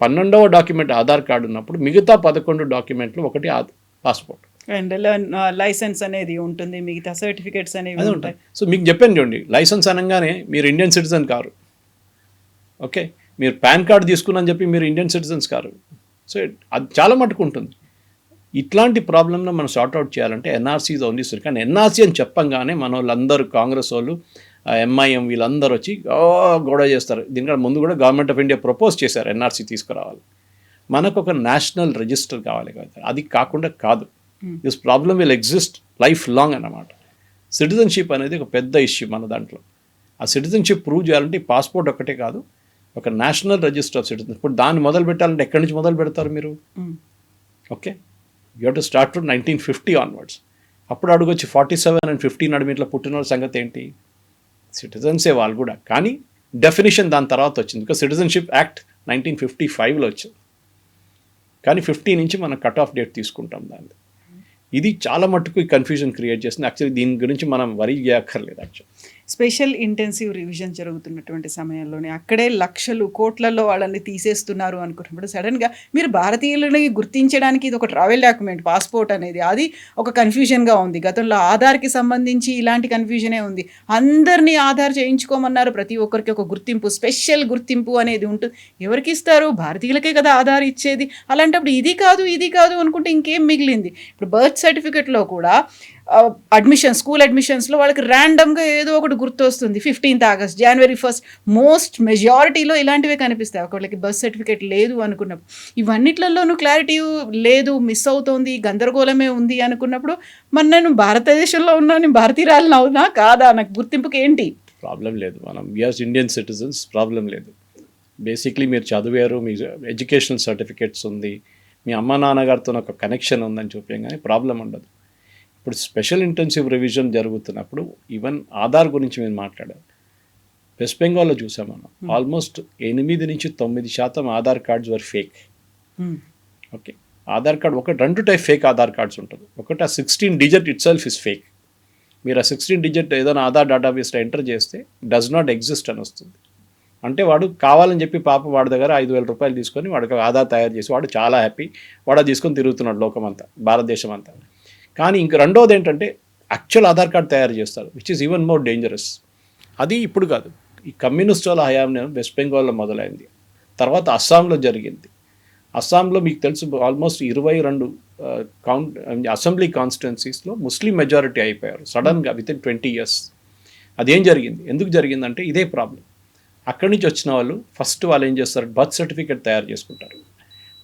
12వ డాక్యుమెంట్ ఆధార్ కార్డు ఉన్నప్పుడు మిగతా 11 డాక్యుమెంట్లు ఒకటి పాస్పోర్ట్ అండ్ లైసెన్స్ అనేది ఉంటుంది, మిగతా సర్టిఫికేట్స్ అనేవి ఉంటాయి. సో మీకు చెప్పాను చూడండి, లైసెన్స్ అనగానే మీరు ఇండియన్ సిటిజన్ కారు, ఓకే, మీరు పాన్ కార్డు తీసుకున్నాను చెప్పి మీరు ఇండియన్ సిటిజన్స్ కారు. సో అది చాలా మటుకు ఉంటుంది. ఇట్లాంటి ప్రాబ్లమ్ను మనం సార్ట్అవుట్ చేయాలంటే ఎన్ఆర్సీ ఈజ్ ఓన్లీ సొల్యూషన్. కానీ ఎన్ఆర్సీ అని చెప్పంగానే మన వాళ్ళందరూ, కాంగ్రెస్ వాళ్ళు, ఎంఐఎం వీళ్ళందరూ వచ్చి గొడవ చేస్తారు. దీనికన్నా ముందు కూడా గవర్నమెంట్ ఆఫ్ ఇండియా ప్రపోజ్ చేశారు ఎన్ఆర్సీ తీసుకురావాలి. మనకు ఒక నేషనల్ రిజిస్టర్ కావాలి కదా, అది కాకుండా కాదు. This problem will exist life long అన్నమాట. సిటిజన్షిప్ అనేది ఒక పెద్ద ఇష్యూ మన దాంట్లో. ఆ సిటిజన్షిప్ ప్రూవ్ చేయాలంటే పాస్పోర్ట్ ఒక్కటే కాదు, ఒక నేషనల్ రిజిస్టర్ ఆఫ్ సిటిజన్. ఇప్పుడు దాన్ని మొదలు పెట్టాలంటే ఎక్కడి నుంచి మొదలు పెడతారు మీరు? Okay, you have to start from 1950 onwards. అప్పుడు అడుగొచ్చి 47 and 50 నడిమిట్లో పుట్టిన వాళ్ళ సంగతి ఏంటి? సిటిజన్సే వాళ్ళు కూడా, కానీ డెఫినేషన్ దాని తర్వాత వచ్చింది. బికాజ్ సిటిజన్షిప్ యాక్ట్ 1955లో వచ్చింది, కానీ 50 నుంచి మనం కట్ ఆఫ్ డేట్ తీసుకుంటాం దాన్ని. ఇది చాలా మట్టుకు ఈ కన్ఫ్యూజన్ క్రియేట్ చేస్తుంది. యాక్చువల్లీ దీని గురించి మనం వరీ చేయక్కర్లేదు యాక్చువల్లీ. స్పెషల్ ఇంటెన్సివ్ రివిజన్ జరుగుతున్నటువంటి సమయంలోనే అక్కడే లక్షలు కోట్లలో వాళ్ళని తీసేస్తున్నారు అనుకున్నప్పుడు సడన్గా మీరు భారతీయులని గుర్తించడానికి ఇది ఒక ట్రావెల్ డాక్యుమెంట్ పాస్పోర్ట్ అనేది, అది ఒక కన్ఫ్యూజన్గా ఉంది. గతంలో ఆధార్కి సంబంధించి ఇలాంటి కన్ఫ్యూజనే ఉంది. అందరినీ ఆధార్ చేయించుకోమన్నారు, ప్రతి ఒక్కరికి ఒక గుర్తింపు, స్పెషల్ గుర్తింపు అనేది ఉంటుంది. ఎవరికి ఇస్తారు? భారతీయులకే కదా ఆధార్ ఇచ్చేది. అలాంటప్పుడు ఇది కాదు అనుకుంటే ఇంకేం మిగిలింది? ఇప్పుడు బర్త్ సర్టిఫికెట్లో కూడా స్కూల్ అడ్మిషన్స్లో వాళ్ళకి ర్యాండమ్గా ఏదో ఒకటి గుర్తొస్తుంది. 15th August, January 1st, most మెజారిటీలో ఇలాంటివే కనిపిస్తాయి. ఒకళ్ళకి బర్త్ సర్టిఫికేట్ లేదు అనుకున్నప్పుడు, ఇవన్నిట్లలోనూ క్లారిటీ లేదు, మిస్ అవుతోంది, గందరగోళమే ఉంది అనుకున్నప్పుడు మరి నేను భారతదేశంలో ఉన్నా, నేను భారతీయురాలను అవునా కాదా, నాకు గుర్తింపుకి ఏంటి ప్రాబ్లం లేదు. మనం విఆర్ ఇండియన్ సిటిజన్స్, ప్రాబ్లం లేదు. బేసిక్లీ మీరు చదివారు, మీ ఎడ్యుకేషనల్ సర్టిఫికేట్స్ ఉంది, మీ అమ్మ నాన్నగారితో ఒక కనెక్షన్ ఉందని చూపాం, కానీ ప్రాబ్లం ఉండదు. ఇప్పుడు స్పెషల్ ఇంటెన్సివ్ రివిజన్ జరుగుతున్నప్పుడు ఈవెన్ ఆధార్ గురించి మేము మాట్లాడాం. వెస్ట్ బెంగాల్లో చూసాం మనం, ఆల్మోస్ట్ 8-9% ఆధార్ కార్డ్స్ వర్ ఫేక్. ఓకే, ఆధార్ కార్డ్ ఒక 2 టైప్ ఫేక్ ఆధార్ కార్డ్స్ ఉంటుంది. ఒకటి ఆ 16 digit it self is fake. మీరు ఆ 16 digit ఏదైనా ఆధార్ డేటాబేస్లో ఎంటర్ చేస్తే డస్ నాట్ ఎగ్జిస్ట్ అని వస్తుంది. అంటే వాడు కావాలని చెప్పి పాప వాడి దగ్గర 5,000 రూపాయలు తీసుకొని వాడికి ఆధార్ తయారు చేసి వాడు చాలా హ్యాపీ, వాడు తీసుకొని తిరుగుతున్నాడు లోకమంతా, భారతదేశం అంతా. కానీ ఇంక రెండోది ఏంటంటే యాక్చువల్ ఆధార్ కార్డ్ తయారు చేస్తారు, which is even more dangerous. అది ఇప్పుడు కాదు, ఈ కమ్యూనిస్ట్ వాళ్ళ హయాంలో వెస్ట్ బెంగాల్లో మొదలైంది, తర్వాత అస్సాంలో జరిగింది. అస్సాంలో మీకు తెలుసు ఆల్మోస్ట్ 22 అసెంబ్లీ కాన్స్టిట్యున్సీస్లో ముస్లిం మెజారిటీ అయిపోయారు సడన్గా వితిన్ 20 years. అదేం జరిగింది, ఎందుకు జరిగిందంటే ఇదే ప్రాబ్లం. అక్కడి నుంచి వచ్చిన వాళ్ళు ఫస్ట్ వాళ్ళు ఏం చేస్తారు, బర్త్ సర్టిఫికేట్ తయారు చేసుకుంటారు.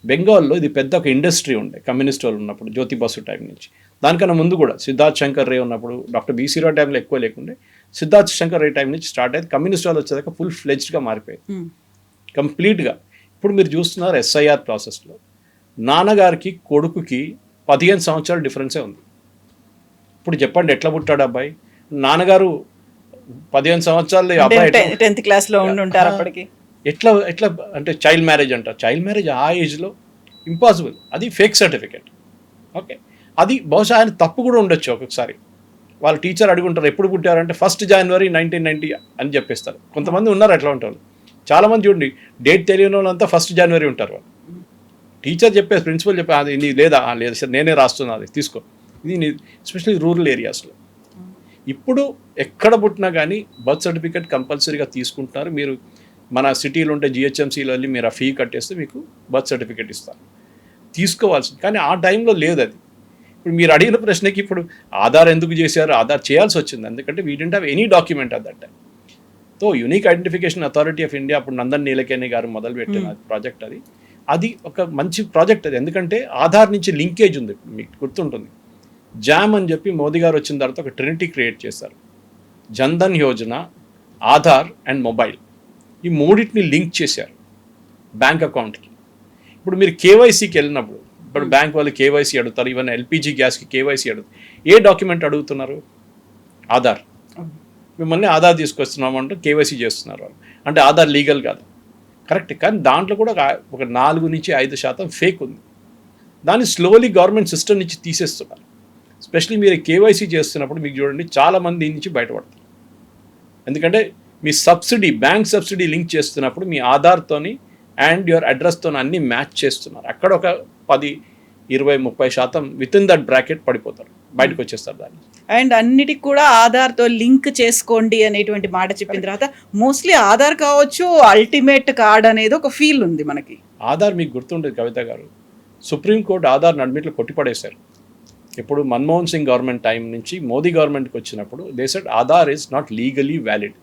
బెంగాల్లో ఇది పెద్ద ఒక ఇండస్ట్రీ ఉండే కమ్యూనిస్ట్ వాళ్ళు ఉన్నప్పుడు, జ్యోతి బసు టైం నుంచి. దానికన్నా ముందు కూడా సిద్ధార్థ్ శంకర్ రే ఉన్నప్పుడు, డాక్టర్ బీసీ రావు టైంలో ఎక్కువ లేకుండే, సిద్ధార్థ్ శంకర్ రే టైం నుంచి స్టార్ట్ అయ్యేది. కమ్యూనిస్ట్ వాళ్ళు వచ్చేదాకా ఫుల్ ఫ్లెడ్జ్డ్గా మారిపోయింది కంప్లీట్గా. ఇప్పుడు మీరు చూస్తున్నారు ఎస్ఐఆర్ ప్రాసెస్లో నాన్నగారికి కొడుకుకి 15 సంవత్సరాల డిఫరెన్సే ఉంది. ఇప్పుడు చెప్పండి ఎట్లా పుట్టాడు అబ్బాయి? నాన్నగారు 15 సంవత్సరాలు అబ్బాయి 10th క్లాస్లో ఉండుంటారు అప్పటికి. ఎట్లా అంటే చైల్డ్ మ్యారేజ్ అంటారు. చైల్డ్ మ్యారేజ్ ఆ ఏజ్లో ఇంపాసిబుల్, అది ఫేక్ సర్టిఫికేట్. ఓకే, అది బహుశా ఆయన తప్పు కూడా ఉండొచ్చు. ఒక్కొక్కసారి వాళ్ళ టీచర్ అడుగుంటారు ఎప్పుడు పుట్టారంటే 1st January 1990 అని చెప్పేస్తారు. కొంతమంది ఉన్నారు అట్లా ఉంటారు. చాలామంది చూడండి డేట్ తెలియని వాళ్ళంతా 1st January ఉంటారు. వాళ్ళు టీచర్ చెప్పేసి, ప్రిన్సిపల్ చెప్పే అది నీ లేదా, లేదు సార్ నేనే రాస్తున్నా, అది తీసుకో. ఇది ఎస్పెషల్లీ రూరల్ ఏరియాస్లో. ఇప్పుడు ఎక్కడ పుట్టినా కానీ బర్త్ సర్టిఫికేట్ కంపల్సరీగా తీసుకుంటున్నారు. మీరు మన సిటీలో ఉంటే జిహెచ్ఎంసీలో వెళ్ళి మీరు ఆ ఫీ కట్టేస్తే మీకు బర్త్ సర్టిఫికేట్ ఇస్తారు, తీసుకోవాల్సింది. కానీ ఆ టైంలో లేదు అది. ఇప్పుడు మీరు అడిగిన ప్రశ్నకి ఇప్పుడు ఆధార్ ఎందుకు చేశారు, ఆధార్ చేయాల్సి వచ్చింది ఎందుకంటే we didn't have any document at that time. So unique identification authority of India అప్పుడు నందన్ నీలకేని గారు మొదలుపెట్టిన ప్రాజెక్ట్ అది. అది ఒక మంచి ప్రాజెక్ట్ అది, ఎందుకంటే ఆధార్ నుంచి లింకేజ్ ఉంది. ఇప్పుడు మీకు గుర్తుంటుంది జామ్ అని చెప్పి మోదీ గారు వచ్చిన తర్వాత ఒక ట్రినిటీ క్రియేట్ చేశారు. జన్ధన్ యోజన, ఆధార్ అండ్ మొబైల్, ఈ మూడింటిని లింక్ చేశారు బ్యాంక్ అకౌంట్కి. ఇప్పుడు మీరు కేవైసీకి వెళ్ళినప్పుడు, ఇప్పుడు బ్యాంక్ వాళ్ళు కేవైసీ అడుగుతారు, ఈవెన్ ఎల్పిజి గ్యాస్కి కేవైసీ అడుగుతారు. ఏ డాక్యుమెంట్ అడుగుతున్నారు? ఆధార్. మిమ్మల్ని ఆధార్ తీసుకొస్తున్నామంటే కేవైసీ చేస్తున్నారు వాళ్ళు, అంటే ఆధార్ లీగల్ కాదు, కరెక్ట్. కానీ దాంట్లో కూడా ఒక 4-5% ఫేక్ ఉంది. దాన్ని స్లోలీ గవర్నమెంట్ సిస్టమ్ నుంచి తీసేస్తున్నారు. స్పెషల్లీ మీరు కేవైసీ చేస్తున్నప్పుడు మీకు చూడండి చాలామంది దీని నుంచి బయటపడతారు. ఎందుకంటే మీ సబ్సిడీ, బ్యాంక్ సబ్సిడీ లింక్ చేస్తున్నప్పుడు మీ ఆధార్తోని అండ్ యువర్ అడ్రస్తో అన్ని మ్యాచ్ చేస్తున్నారు. అక్కడ ఒక 10-20-30% విత్ ఇన్ దట్ బ్రాకెట్ పడిపోతారు, బయటకు వచ్చేస్తారు దాన్ని. అండ్ అన్నిటికి కూడా ఆధార్తో లింక్ చేసుకోండి అనేటువంటి మాట చెప్పిన తర్వాత మోస్ట్లీ ఆధార్ కావచ్చు అల్టిమేట్ కార్డ్ అనేది ఒక ఫీల్ ఉంది మనకి. ఆధార్ మీకు గుర్తుండేది కవిత గారు, సుప్రీంకోర్టు ఆధార్ని అడ్మిట్లో కొట్టిపడేశారు. ఇప్పుడు మన్మోహన్ సింగ్ గవర్నమెంట్ టైం నుంచి మోదీ గవర్నమెంట్కి వచ్చినప్పుడు they said Aadhaar is not legally valid.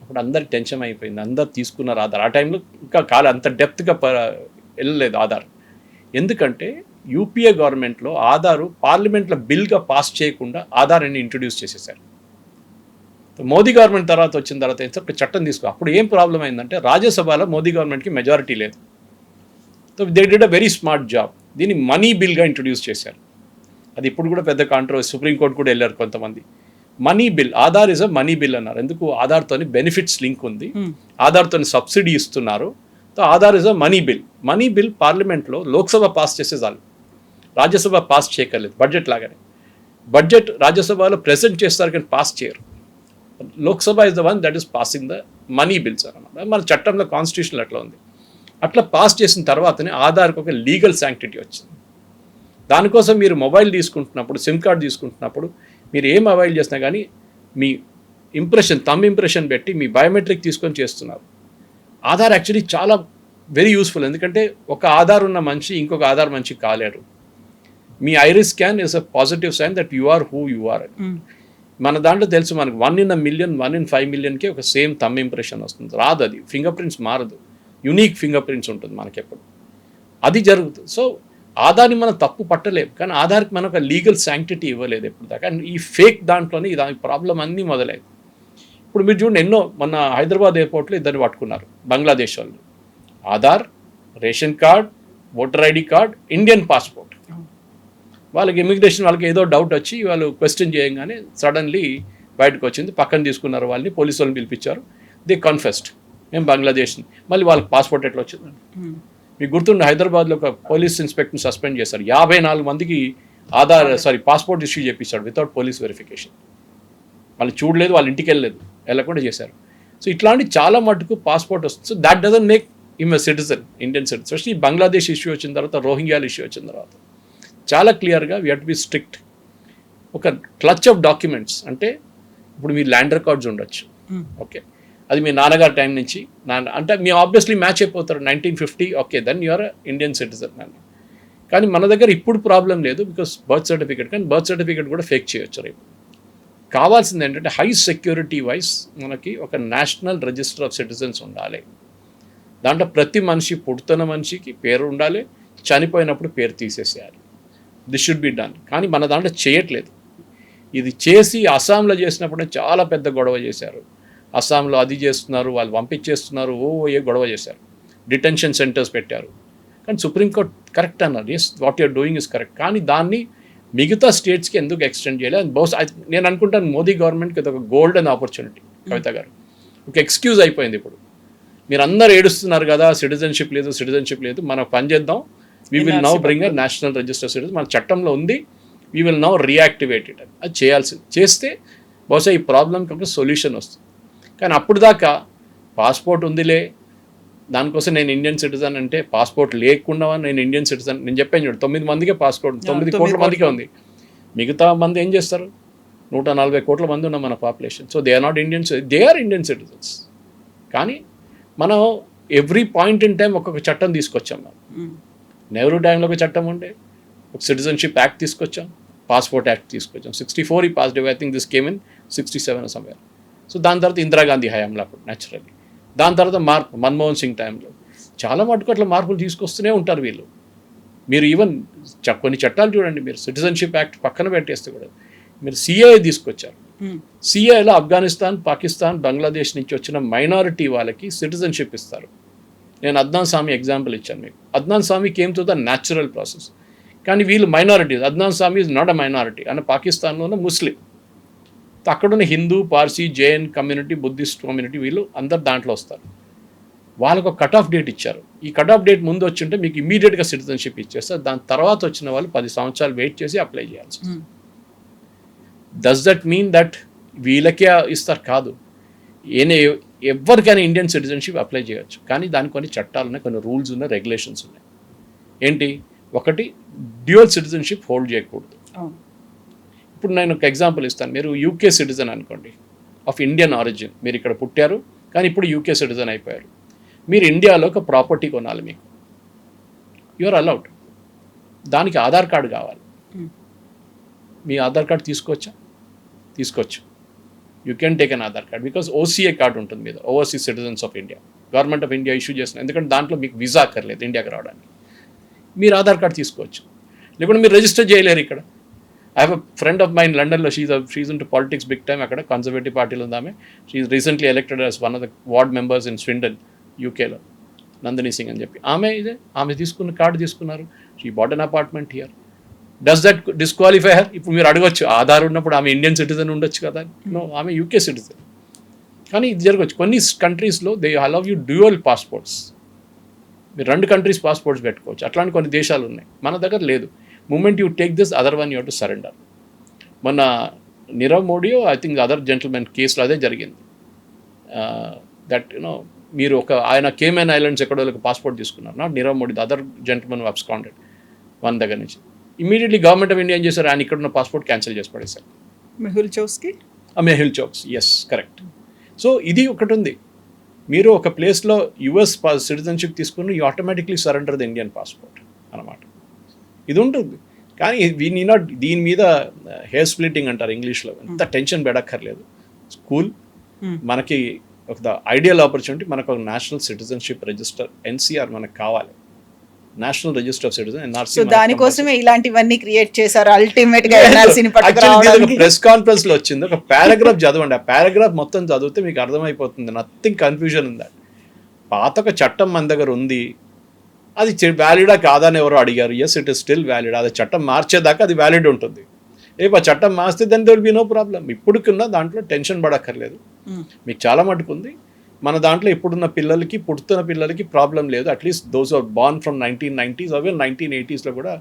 అప్పుడు అందరికి టెన్షన్ అయిపోయింది, అందరు తీసుకున్నారు ఆధార్. ఆ టైంలో ఇంకా అంత డెప్త్గా వెళ్ళలేదు ఆధార్. ఎందుకంటే యూపీఏ గవర్నమెంట్లో ఆధారు పార్లమెంట్లో బిల్గా పాస్ చేయకుండా ఆధార్ అని ఇంట్రొడ్యూస్ చేసేసారు. మోదీ గవర్నమెంట్ తర్వాత వచ్చిన తర్వాత ఒక చట్టం తీసుకో. అప్పుడు ఏం ప్రాబ్లం అయిందంటే రాజ్యసభలో మోదీ గవర్నమెంట్కి మెజారిటీ లేదు. So they did a very smart job. దీన్ని మనీ బిల్గా ఇంట్రొడ్యూస్ చేశారు. అది ఇప్పుడు కూడా పెద్ద కాంట్రవర్సీ, సుప్రీంకోర్టు కూడా వెళ్ళారు కొంతమంది. Money bill, Aadhaar is a money bill అన్నారు. ఎందుకు? ఆధార్తోని బెనిఫిట్స్ లింక్ ఉంది, ఆధార్తోని సబ్సిడీ ఇస్తున్నారు. So Aadhaar is a money bill. Money bill పార్లమెంట్లో లోక్సభ పాస్ చేసే చాలు, రాజ్యసభ పాస్ చేయక్కర్లేదు. బడ్జెట్ లాగానే బడ్జెట్ రాజ్యసభలో ప్రెజెంట్ చేస్తారు కానీ పాస్ చేయరు. Lok Sabha is the one that is passing the money bills అనమాట. మన చట్టంలో కాన్స్టిట్యూషన్ అట్లా ఉంది. అట్లా పాస్ చేసిన తర్వాతనే ఆధార్కి ఒక లీగల్ శాంక్టిటీ వచ్చింది. దానికోసం మీరు మొబైల్ తీసుకుంటున్నప్పుడు, సిమ్ కార్డ్ తీసుకుంటున్నప్పుడు మీరు ఏం అవైల్ చేసినా కానీ మీ ఇంప్రెషన్, థంబ్ ఇంప్రెషన్ పెట్టి మీ బయోమెట్రిక్ తీసుకొని చేస్తున్నారు. ఆధార్ యాక్చువల్లీ చాలా వెరీ యూస్ఫుల్. ఎందుకంటే ఒక ఆధార్ ఉన్న మనిషి ఇంకొక ఆధార్ మనిషి కాలేరు. మీ iris scan is a positive sign that you are who you are. మన దాంట్లో తెలుసు మనకు 1 in a million, 1 in 5 millionకి ఒక సేమ్ థంబ్ ఇంప్రెషన్ వస్తుంది. రాదు, అది ఫింగర్ ప్రింట్స్ మారదు, యునీక్ ఫింగర్ ప్రింట్స్ ఉంటుంది మనకెప్పుడు. అది జరుగుతుంది. సో ఆధార్ని మనం తప్పు పట్టలేము, కానీ ఆధార్కి మనం ఒక లీగల్ శాంక్టిటీ ఇవ్వలేదు ఎప్పుడు దాకా. అండ్ ఈ ఫేక్ దాంట్లోనే దాని ప్రాబ్లం అన్నీ మొదలైంది. ఇప్పుడు మీరు చూడండి, ఎన్నో మన హైదరాబాద్ ఎయిర్పోర్ట్లో ఇద్దరిని పట్టుకున్నారు బంగ్లాదేశ్ వాళ్ళు. Aadhaar, ration card, voter ID card, Indian passport. వాళ్ళకి ఇమిగ్రేషన్ వాళ్ళకి ఏదో డౌట్ వచ్చి వాళ్ళు క్వశ్చన్ చేయగానే సడన్లీ బయటకు వచ్చింది. పక్కన తీసుకున్నారు వాళ్ళని, పోలీసు వాళ్ళని పిలిపించారు. దే కన్ఫెస్డ్ మేము బంగ్లాదేశ్. మళ్ళీ వాళ్ళకి పాస్పోర్ట్ ఎట్లా వచ్చిందండి? మీకు గుర్తుండే హైదరాబాద్లో ఒక పోలీస్ ఇన్స్పెక్టర్ని సస్పెండ్ చేశారు. 54 మందికి పాస్పోర్ట్ ఇష్యూ చేపించాడు వితౌట్ పోలీస్ వెరిఫికేషన్. వాళ్ళు చూడలేదు, వాళ్ళ ఇంటికి వెళ్ళకుండా చేశారు. సో ఇట్లాంటి చాలా మటుకు పాస్పోర్ట్ వస్తుంది. So that doesn't make him a citizen, Indian citizen. Specially Bangladesh issue వచ్చిన తర్వాత, రోహింగ్యాల ఇష్యూ వచ్చిన తర్వాత చాలా క్లియర్గా we have to be strict. ఒక క్లచ్ ఆఫ్ డాక్యుమెంట్స్ అంటే ఇప్పుడు మీ ల్యాండ్ రికార్డ్స్ ఉండొచ్చు, ఓకే, అది మీ నాన్నగారి టైం నుంచి అంటే మీ ఆబ్వియస్లీ మ్యాచ్ అయిపోతారు 1950, okay, then you're Indian citizen అని. కానీ మన దగ్గర ఇప్పుడు ప్రాబ్లం లేదు, బికాస్ బర్త్ సర్టిఫికేట్. కానీ బర్త్ సర్టిఫికేట్ కూడా ఫేక్ చేయొచ్చు రేపు. కావాల్సింది ఏంటంటే హై సెక్యూరిటీ వైజ్ మనకి ఒక నేషనల్ రిజిస్టర్ ఆఫ్ సిటిజన్స్ ఉండాలి. దాంట్లో ప్రతి మనిషి, పుడుతున్న మనిషికి పేరు ఉండాలి, చనిపోయినప్పుడు పేరు తీసేసేయాలి. This should be done. కానీ మన దాంట్లో చేయట్లేదు. ఇది చేసి అస్సాంలో చేసినప్పుడు చాలా పెద్ద గొడవ చేశారు. అస్సాంలో అది చేస్తున్నారు, వాళ్ళు పంపించేస్తున్నారు, ఏ గొడవ చేశారు, డిటెన్షన్ సెంటర్స్ పెట్టారు. కానీ సుప్రీంకోర్టు కరెక్ట్ అన్నారు, yes what you're doing is correct. కానీ దాన్ని మిగతా స్టేట్స్కి ఎందుకు ఎక్స్టెండ్ చేయలేదు? బహుశా నేను అనుకుంటాను మోదీ గవర్నమెంట్కి ఇది ఒక గోల్డెన్ ఆపర్చునిటీ. కవిత గారు, ఒక ఎక్స్క్యూజ్ అయిపోయింది. ఇప్పుడు మీరు అందరూ ఏడుస్తున్నారు కదా, సిటిజన్షిప్ లేదు, మనం పని చేద్దాం. We will now bring a national register citizen. మన చట్టంలో ఉంది, we will now reactivate it. అది చేయాల్సింది. చేస్తే బహుశా ఈ ప్రాబ్లంకి ఒక సొల్యూషన్ వస్తుంది. కానీ అప్పుడు దాకా పాస్పోర్ట్ ఉందిలే, దానికోసం నేను ఇండియన్ సిటిజన్ అంటే, పాస్పోర్ట్ లేకుండా నేను ఇండియన్ సిటిజన్. నేను చెప్పాను చూడు, 9 మందికే పాస్పోర్ట్, 9 కోట్ల మందికే ఉంది. మిగతా మంది ఏం చేస్తారు? 140 కోట్ల మంది ఉన్న మన population. So they are not Indians, they are Indian citizens. కానీ మనం ఎవ్రీ పాయింట్ ఇన్ టైం ఒక్కొక్క చట్టం తీసుకొచ్చాం. మనం నెహ్రూ టైంలో ఒక చట్టం ఉండే, ఒక సిటిజన్షిప్ యాక్ట్ తీసుకొచ్చాం, పాస్పోర్ట్ యాక్ట్ తీసుకొచ్చాం. 64 ఈ passed, I think this came in 67 somewhere. So దాని తర్వాత ఇందిరాగాంధీ హయాంలో అప్పుడు న్యాచురల్లీ. దాని తర్వాత మార్పు మన్మోహన్ సింగ్ టైంలో. చాలా మటుకు అట్లా మార్పులు తీసుకొస్తూనే ఉంటారు వీళ్ళు. మీరు ఈవెన్ కొన్ని చట్టాలు చూడండి, మీరు సిటిజన్షిప్ యాక్ట్ పక్కన పెట్టేస్తే కూడా మీరు సిఏఏ తీసుకొచ్చారు. సిఏఏలో ఆఫ్ఘనిస్తాన్, పాకిస్తాన్, బంగ్లాదేశ్ నుంచి వచ్చిన మైనారిటీ వాళ్ళకి సిటిజన్షిప్ ఇస్తారు. నేను అద్నాన్ సామి ఎగ్జాంపుల్ ఇచ్చాను మీకు. అద్నాన్ సామి came to the natural process. కానీ వీళ్ళు మైనారిటీస్. అద్నాన్ సామి ఈజ్ నాట్ అ మైనారిటీ. అని పాకిస్తాన్లో ఉన్న ముస్లిం, అక్కడున్న Hindu, Parsi, Jain community, Buddhist community, వీళ్ళు అందరు దాంట్లో వస్తారు. వాళ్ళకు ఒక కట్ ఆఫ్ డేట్ ఇచ్చారు. ఈ కట్ ఆఫ్ డేట్ ముందు వచ్చింటే మీకు ఇమీడియట్గా సిటిజన్షిప్ ఇచ్చేస్తారు. దాని తర్వాత వచ్చిన వాళ్ళు 10 సంవత్సరాలు వెయిట్ చేసి అప్లై చేయాల్సి వస్తుంది. డస్ దట్ మీన్ దట్ వీళ్ళకే ఇస్తారు? కాదు. ఎవరికైనా ఇండియన్ సిటిజన్షిప్ అప్లై చేయొచ్చు. కానీ దానికి కొన్ని చట్టాలు ఉన్నాయి, కొన్ని రూల్స్ ఉన్నాయి, రెగ్యులేషన్స్ ఉన్నాయి. ఏంటి? ఒకటి, డ్యూయల్ సిటిజన్షిప్ హోల్డ్ చేయకూడదు. ఇప్పుడు నేను ఒక ఎగ్జాంపుల్ ఇస్తాను. మీరు యూకే సిటిజన్ అనుకోండి, ఆఫ్ ఇండియన్ ఆరిజిన్. మీరు ఇక్కడ పుట్టారు, కానీ ఇప్పుడు యూకే సిటిజన్ అయిపోయారు. మీరు ఇండియాలో ఒక ప్రాపర్టీ కొనాలి, మీకు యూఆర్ అలౌడ్. దానికి ఆధార్ కార్డు కావాలి. మీ ఆధార్ కార్డు తీసుకోవచ్చు. You can take an Aadhaar card, because OCA card ఉంటుంది మీద, overseas citizens of India. Government of India issue చేసిన, ఎందుకంటే దాంట్లో మీకు వీసా అక్కర్లేదు ఇండియాకి రావడానికి. మీరు ఆధార్ కార్డు తీసుకోవచ్చు. లేకుంటే మీరు రిజిస్టర్ చేయలేరు ఇక్కడ. I have a friend of mine లండన్లో, she's into politics big time. అక్కడ కన్జర్వేటివ్ పార్టీలో ఉంది ఆమె. She's recently elected as one of the ward members in Swindon, యూకేలో, నందిని సింగ్ అని చెప్పి. ఆమె తీసుకున్న కార్డు తీసుకున్నారు. She bought an apartment here. Does that disqualify her? ఇప్పుడు మీరు అడగచ్చు, ఆధార్ ఉన్నప్పుడు ఆమె ఇండియన్ సిటిజన్ ఉండొచ్చు కదా. నో, ఆమె యూకే సిటిజన్. కానీ ఇది జరగచ్చు. కొన్ని కంట్రీస్లో they allow you dual passports. మీరు 2 కంట్రీస్ పాస్పోర్ట్స్ పెట్టుకోవచ్చు. అట్లాంటి కొన్ని దేశాలు ఉన్నాయి. మన దగ్గర లేదు. Moment you take this other one you have to surrender. మొన్న Nirav Modi I think other gentleman కేసులో అదే జరిగింది. దట్ యునో మీరు ఆయన కేమెన్ ఐలాండ్స్ ఎక్కడో పాస్పోర్ట్ తీసుకున్నారు, not Nirav Modi, the other gentleman absconded one దగ్గర నుంచి. ఇమీడియట్లీ గవర్నమెంట్ ఆఫ్ ఇండియా ఏం చేశారు, ఆయన ఇక్కడ ఉన్న పాస్పోర్ట్ క్యాన్సిల్ చేసి పడేశారు. Mehul Choksi, Mehul Choksi, yes correct. So ఇది ఒకటి ఉంది, మీరు ఒక ప్లేస్లో యుఎస్ సిటిజన్షిప్ తీసుకుని you automatically surrender the Indian passport అన్నమాట. ఇది ఉంటుంది. కానీ దీని మీద హెయిర్ స్ప్లిట్టింగ్ అంటారు ఇంగ్లీష్లో, ఎంత టెన్షన్ పెడక్కర్లేదు. స్కూల్ మనకి ఒక ఐడియల్ ఆపర్చునిటీ, మనకు ఒక నేషనల్ సిటిజన్షిప్ రిజిస్టర్ ఎన్సిఆర్ మనకు కావాలి, national register of citizen NRC. So దానికోసమే ఇలాంటివన్నీ క్రియేట్ చేశారు అల్టిమేట్ గా ఎన్ఆర్సీని పట్టుకురావడానికి. ప్రెస్ కాన్ఫరెన్స్ లో వచ్చింది, ఒక పారాగ్రాఫ్ చదవండి, ఆ పారాగ్రాఫ్ మొత్తం చదివితే మీకు అర్థమైపోతుంది, నథింగ్ కన్ఫ్యూజన్ ఉంది. పాత ఒక చట్టం మన దగ్గర ఉంది, అది వ్యాలిడా కాదా అని ఎవరో అడిగారు, yes it is still valid. అది చట్టం మార్చేదాకా అది వ్యాలిడ్ ఉంటుంది. రేపు ఆ చట్టం మార్స్తే then there will be no problem. ఇప్పుడుకున్న దాంట్లో టెన్షన్ పడక్కర్లేదు, మీకు చాలా మటుకుంది. మన దాంట్లో ఇప్పుడున్న పిల్లలకి, పుడుతున్న పిల్లలకి ప్రాబ్లం లేదు. At least those are born from 1990s అవే 1980sలో కూడా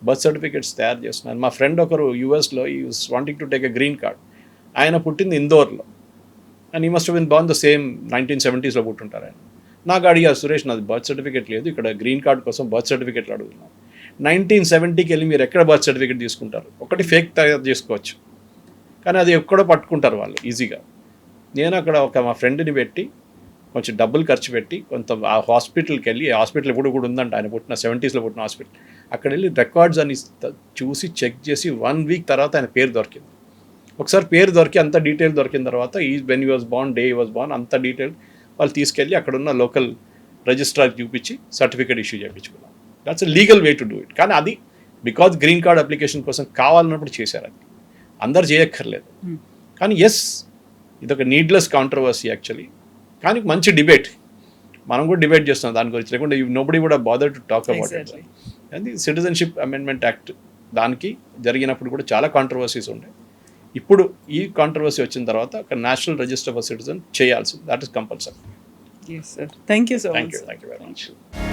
బర్త్ సర్టిఫికేట్స్ తయారు చేస్తున్నారు. మా ఫ్రెండ్ ఒకరు యూఎస్లో he wanting to take a green card, ఆయన పుట్టింది ఇందోర్లో, and he must been born the same 1970sలో పుట్టుంటారు ఆయన. నాకు అడిగారు, సురేష్ నాది బర్త్ సర్టిఫికేట్ లేదు, ఇక్కడ గ్రీన్ కార్డ్ కోసం బర్త్ సర్టిఫికేట్లు అడుగుతున్నాను. 1970కి వెళ్ళి మీరు ఎక్కడ బర్త్ సర్టిఫికేట్ తీసుకుంటారు? ఒకటి ఫేక్ తయారు చేసుకోవచ్చు, కానీ అది ఎక్కడో పట్టుకుంటారు వాళ్ళు ఈజీగా. నేను అక్కడ మా ఫ్రెండ్ని పెట్టి కొంచెం డబ్బులు ఖర్చు పెట్టి కొంత ఆ హాస్పిటల్కి వెళ్ళి, హాస్పిటల్ ఇప్పుడు కూడా ఉందంట, ఆయన పుట్టిన 70sలో పుట్టిన హాస్పిటల్, అక్కడ వెళ్ళి రికార్డ్స్ అని చూసి చెక్ చేసి 1 వీక్ తర్వాత ఆయన పేరు దొరికింది. ఒకసారి పేరు దొరికి అంత డీటెయిల్ దొరికిన తర్వాత when you was born, they was born, అంత డీటెయిల్ వాళ్ళు తీసుకెళ్ళి అక్కడ ఉన్న లోకల్ రిజిస్ట్రార్కి చూపించి సర్టిఫికేట్ ఇష్యూ చేయించుకున్నాం. That's a legal way to do it. కానీ అది బికాజ్ గ్రీన్ కార్డ్ అప్లికేషన్ కోసం కావాలన్నప్పుడు చేశారు, అది అందరు చేయక్కర్లేదు. కానీ ఎస్, ఇదొక నీడ్లెస్ కాంట్రవర్సీ యాక్చువల్లీ, కానీ మంచి డిబేట్, మనం కూడా డిబేట్ చేస్తున్నాం దాని గురించి, లేకుంటే నోబడీ కూడా bother to talk about it. అది సిటిజన్షిప్ అమెండ్మెంట్ యాక్ట్ దానికి జరిగినప్పుడు కూడా చాలా కాంట్రవర్సీస్ ఉండే. ఇప్పుడు ఈ కాంట్రవర్సీ వచ్చిన తర్వాత ఒక నేషనల్ రిజిస్టర్ ఫర్ సిటిజన్ చేయాల్సింది, that is compulsory. Yes, sir. Thank you so much. Thank you very much.